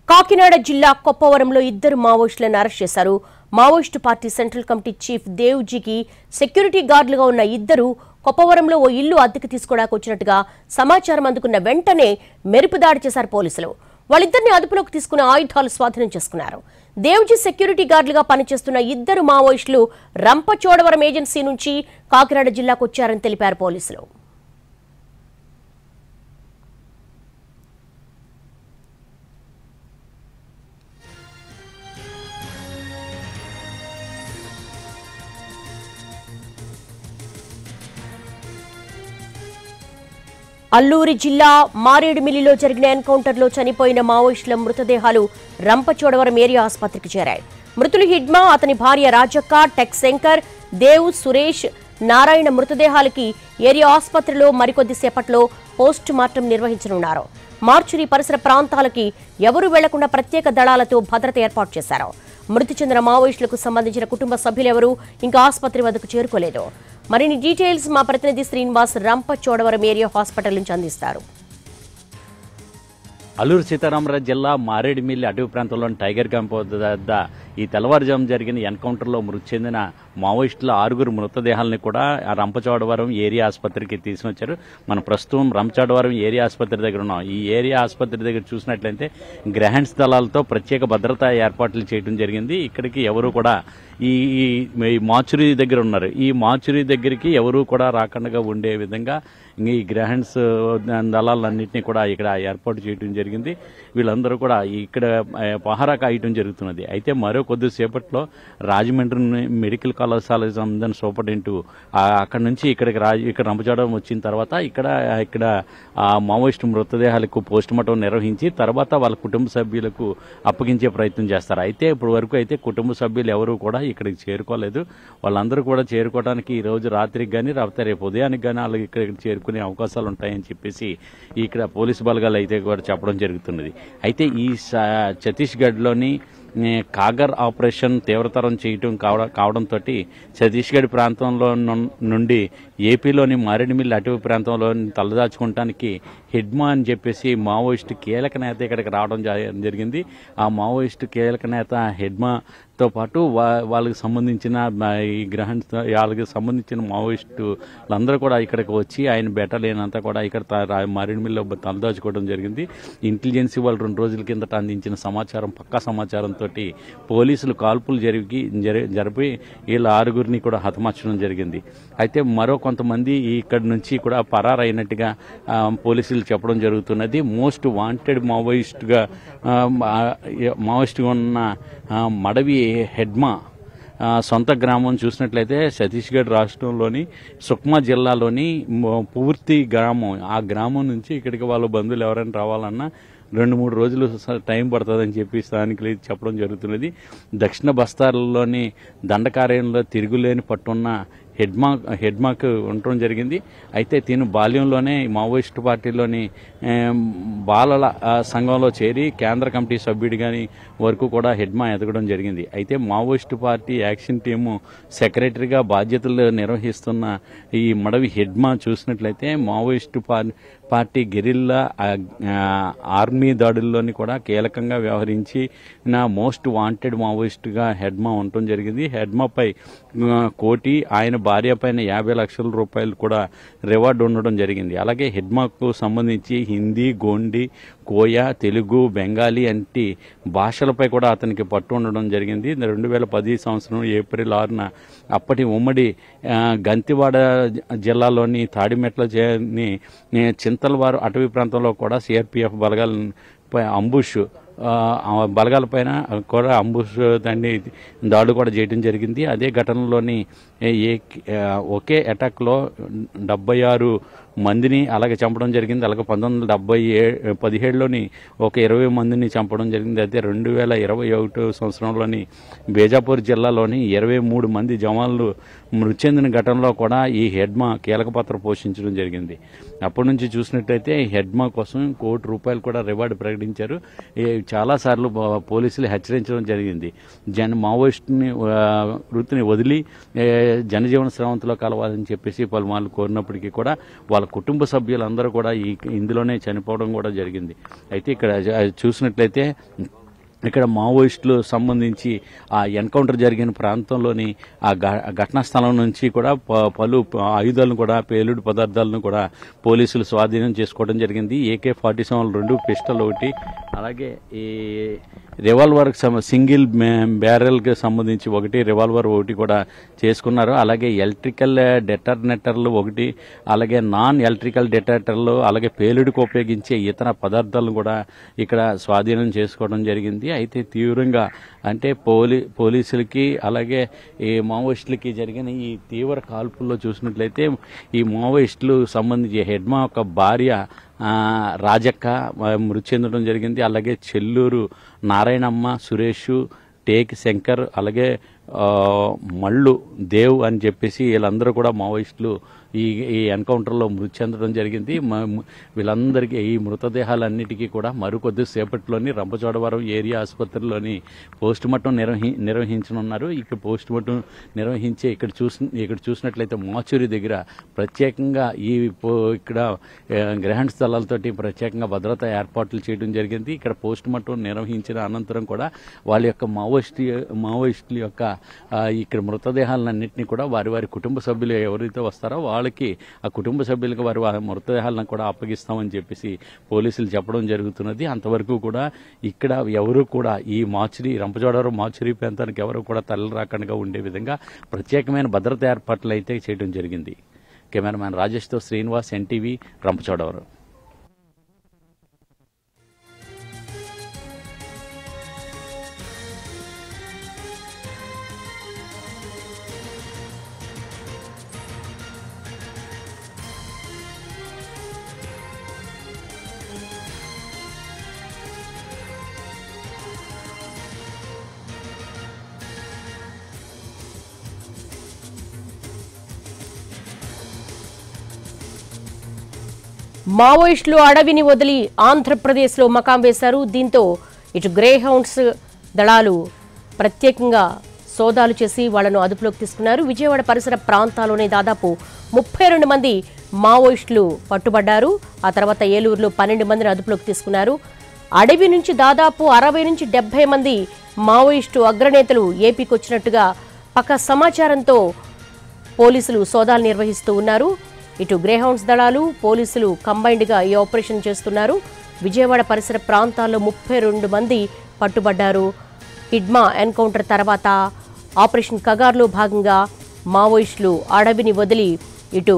కాకినాడ జిల్లా కొప్పవరంలో ఇద్దరు మావోయిస్టులను అరెస్ట్ చేశారు. మావోయిస్టు పార్టీ సెంట్రల్ కమిటీ చీఫ్ దేవ్జీకి సెక్యూరిటీ గార్డులుగా ఉన్న ఇద్దరు కొప్పవరంలో ఓ ఇల్లు అద్దెకు తీసుకోవడానికి వచ్చినట్టుగా సమాచారం అందుకున్న వెంటనే మెరుపు దాడి చేశారు పోలీసులు. వాళ్ళిద్దరిని అదుపులోకి తీసుకుని ఆయుధాలు స్వాధీనం చేసుకున్నారు. దేవ్జీ సెక్యూరిటీ గార్డులుగా పనిచేస్తున్న ఇద్దరు మావోయిస్టులు రంపచోడవరం ఏజెన్సీ నుంచి కాకినాడ జిల్లాకు వచ్చారని తెలిపారు పోలీసులు. అల్లూరి జిల్లా మారేడుమిల్లిలో జరిగిన ఎన్కౌంటర్లో చనిపోయిన మావోయిస్టుల మృతదేహాలు రంపచోడవరం ఏరియా ఆసుపత్రికి చేరాయి. మృతులు హిడ్మా, అతని భార్య రాజక్క, టెక్ శంకర్, దేవ్, సురేష్, నారాయణ మృతదేహాలకి ఏరియా ఆసుపత్రిలో మరికొద్ది సేపట్లో పోస్ట్ మార్టం నిర్వహించనున్నారు. మార్చురి పరిసర ప్రాంతాలకి ఎవరూ వెళ్లకుండా ప్రత్యేక దళాలతో భద్రత ఏర్పాటు చేశారు. మృతి చెందిన మావోయిస్టులకు సంబంధించిన కుటుంబ సభ్యులెవరూ ఇంకా ఆసుపత్రి వద్దకు చేరుకోలేదు. మరిన్ని డీటెయిల్స్ మా ప్రతినిధి శ్రీనివాస్ రంపచోడవరం ఏరియా హాస్పిటల్ నుంచి అందిస్తారు. అల్లూరు సీతారామరాజు జిల్లా మారేడుమిల్లి అటవీ ప్రాంతంలోని టైగర్ క్యాంప్ వద్ద ఈ తెల్లవారుజాము జరిగిన ఎన్కౌంటర్లో మృతి చెందిన మావోయిస్టుల 6 మృతదేహాలని కూడా రంపచోడవరం ఏరియా ఆసుపత్రికి తీసుకొచ్చారు. మనం ప్రస్తుతం రంపచోడవరం ఏరియా ఆసుపత్రి దగ్గర ఉన్నాం. ఈ ఏరియా ఆసుపత్రి దగ్గర చూసినట్లయితే గ్రహణ్ స్థలాలతో ప్రత్యేక భద్రతా ఏర్పాట్లు చేయడం జరిగింది. ఇక్కడికి ఎవరు కూడా ఈ మార్చురీ దగ్గర ఉన్నారు. ఈ మార్చురీ దగ్గరికి ఎవరు కూడా రాకుండా ఉండే విధంగా ఈ గ్రహణ్స్ దళాలన్నింటినీ కూడా ఇక్కడ ఏర్పాటు చేయడం జరిగింది. వీళ్ళందరూ కూడా ఇక్కడ పహారా కాయటం జరుగుతున్నది. అయితే మరో కొద్దిసేపట్లో రాజమండ్రి మెడికల్ కళాశాల సంబంధించిన సూపరింటెండెంట్ అక్కడ నుంచి ఇక్కడ రంపచోడవరం వచ్చిన తర్వాత ఇక్కడ మావోయిస్టు మృతదేహాలకు పోస్ట్ మార్టం నిర్వహించి తర్వాత వాళ్ళ కుటుంబ సభ్యులకు అప్పగించే ప్రయత్నం చేస్తారు. అయితే ఇప్పటి వరకు అయితే కుటుంబ సభ్యులు ఎవరు కూడా ఇక్కడికి చేరుకోలేదు. వాళ్ళందరూ కూడా చేరుకోవడానికి ఈ రోజు రాత్రికి కానీ లేకపోతే రేపు ఉదయానికి కానీ వాళ్ళు ఇక్కడ చేరుకునే అవకాశాలు ఉంటాయని చెప్పేసి ఇక్కడ పోలీసు బలగాలు అయితే కూడా చెప్పడం జరుగుతున్నది. అయితే ఈ ఛత్తీస్గఢ్లోని కాగర్ ఆపరేషన్ తీవ్రతరం చేయటం కావడంతో ఛత్తీస్గఢ్ ప్రాంతంలో నుండి ఏపీలోని మారేడుమిల్లి అటవీ ప్రాంతంలో తలదాచుకోవటానికి హిడ్మా అని చెప్పేసి మావోయిస్టు కీలక నేత ఇక్కడికి రావడం జరిగింది. ఆ మావోయిస్టు కీలక నేత హిడ్మాతో పాటు వాళ్ళకి సంబంధించిన ఈ వాళ్ళకి సంబంధించిన మావోయిస్టులందరూ కూడా ఇక్కడికి వచ్చి ఆయన బెటాలియన్ అంతా కూడా ఇక్కడ మారేడుమిల్లిలో తలదాచుకోవడం జరిగింది. ఇంటెలిజెన్సీ వాళ్ళు 2 రోజుల కిందట అందించిన సమాచారం, పక్కా సమాచారంతో పోలీసులు కాల్పులు జరిపి వీళ్ళ 6 కూడా హతమార్చడం జరిగింది. అయితే మరో కొంతమంది ఇక్కడి నుంచి కూడా పరారైనట్టుగా పోలీసులు చెప్పడం జరుగుతున్నది. మోస్ట్ వాంటెడ్ మావోయిస్టుగా ఉన్న మడవి హెడ్మా సొంత గ్రామం చూసినట్లయితే ఛత్తీస్గఢ్ రాష్ట్రంలోని సుక్మా జిల్లాలోని పూర్తి గ్రామం. ఆ గ్రామం నుంచి ఇక్కడికి వాళ్ళ బంధువులు ఎవరైనా రావాలన్నా 2-3 రోజులు టైం పడుతుందని చెప్పి స్థానికులు చెప్పడం జరుగుతున్నది. దక్షిణ బస్తార్లోని దండకార్యంలో తిరుగులేని పట్టున్న హెడ్మాకు ఉండటం జరిగింది. అయితే తిను బాల్యంలోనే మావోయిస్టు పార్టీలోని బాలల సంఘంలో చేరి కేంద్ర కమిటీ సభ్యుడిగాని వరకు కూడా హెడ్మా ఎదగడం జరిగింది. అయితే మావోయిస్టు పార్టీ యాక్షన్ టీము సెక్రటరీగా బాధ్యతలు నిర్వహిస్తున్న ఈ మడవి హెడ్మా చూసినట్లయితే మావోయిస్టు పార్టీ గెరిల్లా ఆర్మీ దాడుల్లోని కూడా కీలకంగా వ్యవహరించి మోస్ట్ వాంటెడ్ మావోయిస్టుగా హెడ్మా ఉండటం జరిగింది. హెడ్మాపై 1 కోటి, ఆయన భార్య పైన 50 లక్షల రూపాయలు కూడా రివార్డు ఉండడం జరిగింది. అలాగే హెడ్మాకు సంబంధించి హిందీ, గోండి, కోయ, తెలుగు, బెంగాలీ వంటి భాషలపై కూడా అతనికి పట్టు ఉండడం జరిగింది. 2010 సంవత్సరం ఏప్రిల్ 6న అప్పటి ఉమ్మడి గంతివాడ జిల్లాలోని తాడిమెట్ల చింతల్వారు అటవీ ప్రాంతంలో కూడా సిఆర్పిఎఫ్ బలగాలపై బలగాలపైన కూడా అంబుష్ దాడులు కూడా చేయడం జరిగింది. అదే ఘటనలోని ఒకే అటాక్లో 76 మందిని అలాగే చంపడం జరిగింది. అలాగే 1917లోని ఒక 20 మందిని చంపడం జరిగింది. అయితే 2021 సంవత్సరంలోని బేజాపూర్ జిల్లాలోని 23 మంది జవాన్లు మృతి చెందిన ఘటనలో కూడా ఈ హెడ్మా కీలక పాత్ర పోషించడం జరిగింది. అప్పటి నుంచి చూసినట్టయితే హెడ్మా కోసం 1 కోటి రూపాయలు కూడా రివార్డు ప్రకటించారు. చాలాసార్లు పోలీసులు హెచ్చరించడం జరిగింది. మావోయిస్టుని వృత్తిని వదిలి జనజీవన స్రవంతిలో కలవాలని చెప్పేసి పలుమార్లు కోరినప్పటికీ కూడా వాళ్ళ కుటుంబ సభ్యులందరూ కూడా ఇందులోనే చనిపోవడం కూడా జరిగింది. అయితే ఇక్కడ చూసినట్లయితే ఇక్కడ మావోయిస్టులు సంబంధించి ఆ ఎన్కౌంటర్ జరిగిన ప్రాంతంలోని ఆ ఘటనా స్థలం నుంచి కూడా పలు ఆయుధాలను కూడా పేలుడు పదార్థాలను కూడా పోలీసులు స్వాధీనం చేసుకోవడం జరిగింది. AK-47 2 పిస్టల్ ఒకటి, అలాగే ఈ రివాల్వర్ సింగిల్ బ్యారెల్కి సంబంధించి ఒకటి రివాల్వర్ ఒకటి కూడా చేసుకున్నారు. అలాగే ఎలక్ట్రికల్ డెటర్నేటర్లు ఒకటి, అలాగే నాన్ ఎలక్ట్రికల్ డెటర్నేటర్లు, అలాగే పేలుడుకు ఉపయోగించే ఇతర పదార్థాలను కూడా ఇక్కడ స్వాధీనం చేసుకోవడం జరిగింది. అయితే తీవ్రంగా అంటే పోలీసులకి అలాగే ఈ మావోయిస్టులకి జరిగిన ఈ తీవ్ర కాల్పుల్లో చూసినట్లయితే ఈ మావోయిస్టులు సంబంధించి హెడ్మా యొక్క భార్య రాజక్క మృతి చెందడం జరిగింది. అలాగే చెల్లూరు నారాయణమ్మ, సురేష్, టేక్ శంకర్, అలాగే మళ్ళు దేవ్ అని చెప్పేసి వీళ్ళందరూ కూడా మావోయిస్టులు ఈ ఎన్కౌంటర్లో మృతి చెందడం జరిగింది. వీళ్ళందరికీ ఈ మృతదేహాలన్నిటికీ కూడా మరికొద్ది సేపట్లోని రంపచోడవరం ఏరియా ఆసుపత్రిలోని పోస్టుమార్టం నిర్వహించనున్నారు. ఇక్కడ పోస్టుమార్టం నిర్వహించి ఇక్కడ చూసినట్లయితే మాచూరి దగ్గర ప్రత్యేకంగా ఇక్కడ గ్రహణ స్థలాలతోటి ప్రత్యేకంగా భద్రతా ఏర్పాట్లు చేయడం జరిగింది. ఇక్కడ పోస్టుమార్టం నిర్వహించిన అనంతరం కూడా వాళ్ళ యొక్క మావోయిస్టుల యొక్క ఇక్కడ మృతదేహాలన్నింటినీ కూడా వారి కుటుంబ సభ్యులు ఎవరైతే వస్తారో వాళ్ళకి ఆ కుటుంబ సభ్యులకు వారి మృతదేహాలను కూడా అప్పగిస్తామని చెప్పేసి పోలీసులు చెప్పడం జరుగుతున్నది. అంతవరకు కూడా ఇక్కడ ఎవరు కూడా ఈ రంపచోడవరం మాచురి ప్రాంతానికి ఎవరు కూడా తరలి రాకుండా ఉండే విధంగా ప్రత్యేకమైన భద్రతా ఏర్పాట్లు అయితే చేయడం జరిగింది. కెమెరామ్యాన్ రాజేష్తో శ్రీనివాస్, NTV, రంపచోడవరం. మావోయిస్టులు అడవిని వదిలి ఆంధ్రప్రదేశ్లో మకాం వేశారు. దీంతో ఇటు గ్రే హౌండ్స్ దళాలు ప్రత్యేకంగా సోదాలు చేసి వాళ్లను అదుపులోకి తీసుకున్నారు. విజయవాడ పరిసర ప్రాంతాల్లోనే దాదాపు 32 మంది మావోయిస్టులు పట్టుబడ్డారు. ఆ తర్వాత ఏలూరులో 12 మందిని అదుపులోకి తీసుకున్నారు. అడవి నుంచి దాదాపు 60 నుంచి 70 మంది మావోయిస్టు అగ్రనేతలు ఏపీకి వచ్చినట్టుగా పక్కా సమాచారంతో పోలీసులు సోదాలు నిర్వహిస్తూ ఉన్నారు. ఇటు గ్రేహౌండ్స్ దళాలు, పోలీసులు కంబైన్డ్గా ఈ ఆపరేషన్ చేస్తున్నారు. విజయవాడ పరిసర ప్రాంతాల్లో 32 మంది పట్టుబడ్డారు. హిడ్మా ఎన్కౌంటర్ తర్వాత ఆపరేషన్ కగార్లో భాగంగా మావోయిస్టులు అడవిని వదిలి ఇటు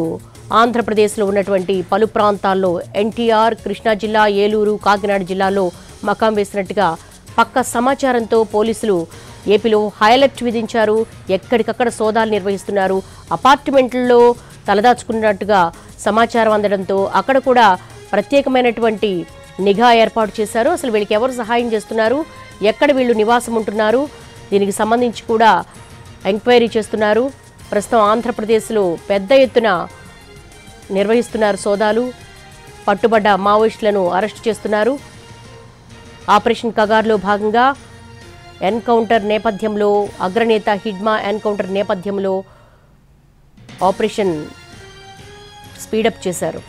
ఆంధ్రప్రదేశ్లో ఉన్నటువంటి పలు ప్రాంతాల్లో NTR, కృష్ణా జిల్లా, ఏలూరు, కాకినాడ జిల్లాలో మకాం వేసినట్టుగా పక్కా సమాచారంతో పోలీసులు ఏపీలో హైలైట్ విధించారు. ఎక్కడికక్కడ సోదాలు నిర్వహిస్తున్నారు. అపార్ట్మెంట్లలో తలదాచుకున్నట్టుగా సమాచారం అందడంతో అక్కడ కూడా ప్రత్యేకమైనటువంటి నిఘా ఏర్పాటు చేశారు. అసలు వీళ్ళకి ఎవరు సహాయం చేస్తున్నారు, ఎక్కడ వీళ్ళు నివాసం ఉంటున్నారు, దీనికి సంబంధించి కూడా ఎంక్వైరీ చేస్తున్నారు. ప్రస్తుతం ఆంధ్రప్రదేశ్లో పెద్ద ఎత్తున నిర్వహిస్తున్నారు సోదాలు. పట్టుబడ్డ మావోయిస్టులను అరెస్టు చేస్తున్నారు. ఆపరేషన్ కగార్లో భాగంగా ఎన్కౌంటర్ నేపథ్యంలో అగ్రనేత హిడ్మా ఎన్కౌంటర్ నేపథ్యంలో ఆపరేషన్ స్పీడప్ చేశారు.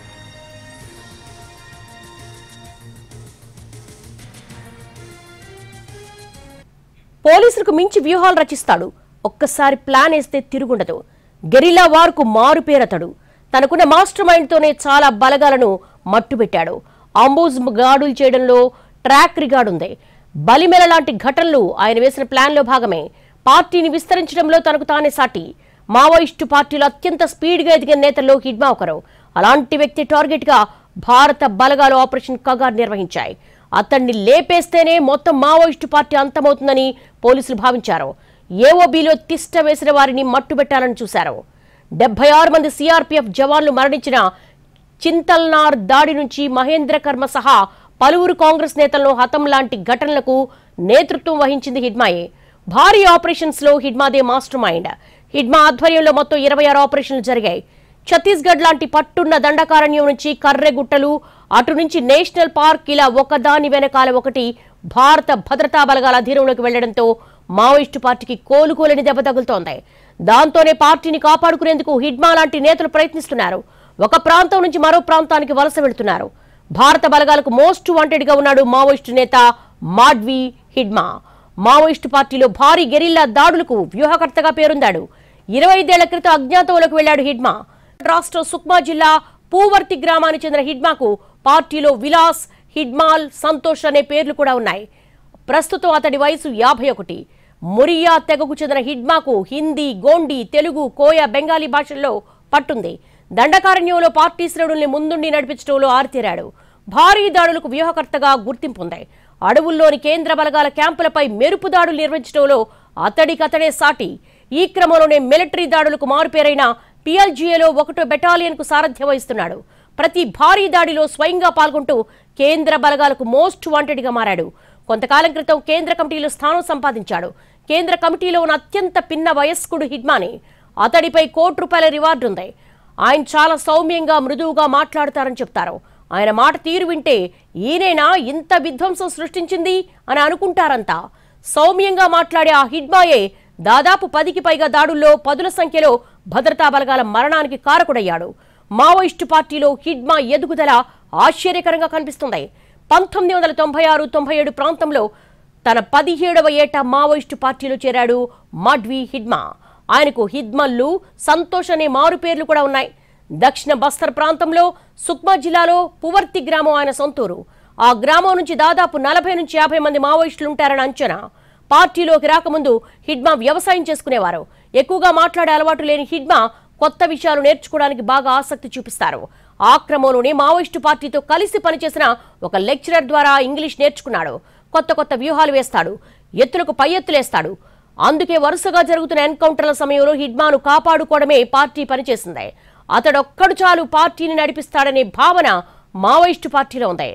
పోలీసులకు మించి వ్యూహాలు రచిస్తాడు. ఒక్కసారి ప్లాన్ వేస్తే తిరుగుండదు. గెరిల్లా వార్కు మారుపేరతడు. తనకున్న మాస్టర్ మైండ్తోనే చాలా బలగాలను మట్టుబెట్టాడు. అంబోజ్ గాడులు చేయడంలో ట్రాక్ రికార్డు ఉంది. బలిమెల లాంటి ఘటనలు ఆయన వేసిన ప్లాన్లో భాగమే. పార్టీని విస్తరించడంలో తనకు తానే సాటి. మావోయిస్టు పార్టీలో అత్యంత స్పీడ్గా ఎదిగిన నేతల్లో హిడ్మా ఒకరు. అలాంటి వ్యక్తి టార్గెట్గా భారత బలగాలు ఆపరేషన్ కగార్ నిర్వహించాయి. అతన్ని లేపేస్తేనే మొత్తం మావోయిస్టు పార్టీ అంతమవుతుందని పోలీసులు భావించారు. ఏఓబీలో తిష్ట వేసిన వారిని మట్టుబెట్టాలని చూశారు. 76 మంది CRPF జవాన్లు మరణించిన చింతల్నార్ దాడి నుంచి మహేంద్ర కర్మ సహా పలువురు కాంగ్రెస్ నేతలను హతం లాంటి ఘటనలకు నేతృత్వం వహించింది హిడ్మాయే. భారీ ఆపరేషన్స్ లో హిడ్మాదే మాస్టర్ మైండ్. హిడ్మా ఆధ్వర్యంలో మొత్తం 26 ఆపరేషన్లు జరిగాయి. ఛత్తీస్గఢ్ లాంటి పట్టున్న దండకారణ్యం నుంచి కర్రెగుట్టలు, అటు నుంచి నేషనల్ పార్క్, ఇలా ఒకదాని వెనకాల ఒకటి భారత భద్రతా బలగాల అధీనంలోకి వెళ్లడంతో మావోయిస్టు పార్టీకి కోలుకోలేని దెబ్బ తగులుతోంది. దాంతోనే పార్టీని కాపాడుకునేందుకు హిడ్మా లాంటి నేతలు ప్రయత్నిస్తున్నారు. ఒక ప్రాంతం నుంచి మరో ప్రాంతానికి వలస వెళ్తున్నారు. భారత బలగాలకు మోస్ట్ వాంటెడ్ గా ఉన్నాడు మావోయిస్టు నేత మాడ్వి హిడ్మా. మావోయిస్టు పార్టీలో భారీ గెరిల్లా దాడులకు వ్యూహకర్తగా పేరొందాడు. 25 ఏళ్ల క్రితం అజ్ఞాతంలోకి వెళ్లాడు హిడ్మా. రాష్ట్ర సుక్మా జిల్లా పూవర్తి గ్రామానికి చెందిన హిడ్మాకు పార్టీలో విలాస్, హిడ్మాల్, సంతోష్ అనే పేర్లు కూడా ఉన్నాయి. ప్రస్తుతం అతడి వయసు 51. మురియా తెగకు చెందిన హిడ్మాకు హిందీ, గోండి, తెలుగు, కోయ, బెంగాలీ భాషల్లో పట్టుంది. దండకారణ్యంలో పార్టీ శ్రేణుల్ని ముందుండి నడిపించడంలో ఆరితేరాడు. భారీ దాడులకు వ్యూహకర్తగా గుర్తింపుంది. అడవుల్లోని కేంద్ర బలగాల క్యాంపులపై మెరుపు దాడులు నిర్వహించడంలో అతడికతడే సాటి. ఈ క్రమంలోనే మిలిటరీ దాడులకు మారుపేరైన PLGAలో 1వ బెటాలియన్కు సారథ్యం వహిస్తున్నాడు. ప్రతి భారీ దాడిలో స్వయంగా పాల్గొంటూ కేంద్ర బలగాలకు మోస్ట్ వాంటెడ్గా మారాడు. కొంతకాలం క్రితం కేంద్ర కమిటీలో స్థానం సంపాదించాడు. కేంద్ర కమిటీలో ఉన్న అత్యంత పిన్న వయస్కుడు హిడ్మాని. అతడిపై ₹1 రివార్డు ఉంది. ఆయన చాలా సౌమ్యంగా, మృదువుగా మాట్లాడతారని చెప్తారు. ఆయన మాట తీరు వింటే ఈయనేనా ఇంత విధ్వంసం సృష్టించింది అని అనుకుంటారంతా. సౌమ్యంగా మాట్లాడే ఆ హిడ్మాయే దాదాపు 10కి పైగా దాడుల్లో పదుల సంఖ్యలో భద్రతా బలగాల మరణానికి కారకుడయ్యాడు. మావోయిస్టు పార్టీలో హిడ్మా ఎదుగుదల ఆశ్చర్యకరంగా కనిపిస్తుంది. 1996-97 ప్రాంతంలో తన 17వ ఏట మావోయిస్టు పార్టీలో చేరాడు మాడ్వి హిడ్మా. ఆయనకు హిద్మల్లు, సంతోష్ అనే మారు పేర్లు కూడా ఉన్నాయి. దక్షిణ బస్తర్ ప్రాంతంలో సుక్మా జిల్లాలో పువర్తి గ్రామం ఆయన సొంతూరు. ఆ గ్రామం నుంచి దాదాపు 40 నుంచి 50 మంది మావోయిస్టులుంటారని అంచనా. పార్టీలోకి రాకముందు హిడ్మా వ్యవసాయం చేసుకునేవారు. ఎక్కువగా మాట్లాడే అలవాటు లేని హిడ్మా కొత్త విషయాలు నేర్చుకోవడానికి బాగా ఆసక్తి చూపిస్తారు. ఆ క్రమంలోనే మావోయిస్టు పార్టీతో కలిసి పనిచేసిన ఒక లెక్చరర్ ద్వారా ఇంగ్లీష్ నేర్చుకున్నాడు. కొత్త వ్యూహాలు వేస్తాడు. ఎత్తులకు పై ఎత్తులేస్తాడు. అందుకే వరుసగా జరుగుతున్న ఎన్కౌంటర్ల సమయంలో హిడ్మాను కాపాడుకోవడమే పార్టీ పనిచేసింది. అతడొక్కడు చాలు పార్టీని నడిపిస్తాడనే భావన మావోయిస్టు పార్టీలో ఉంది.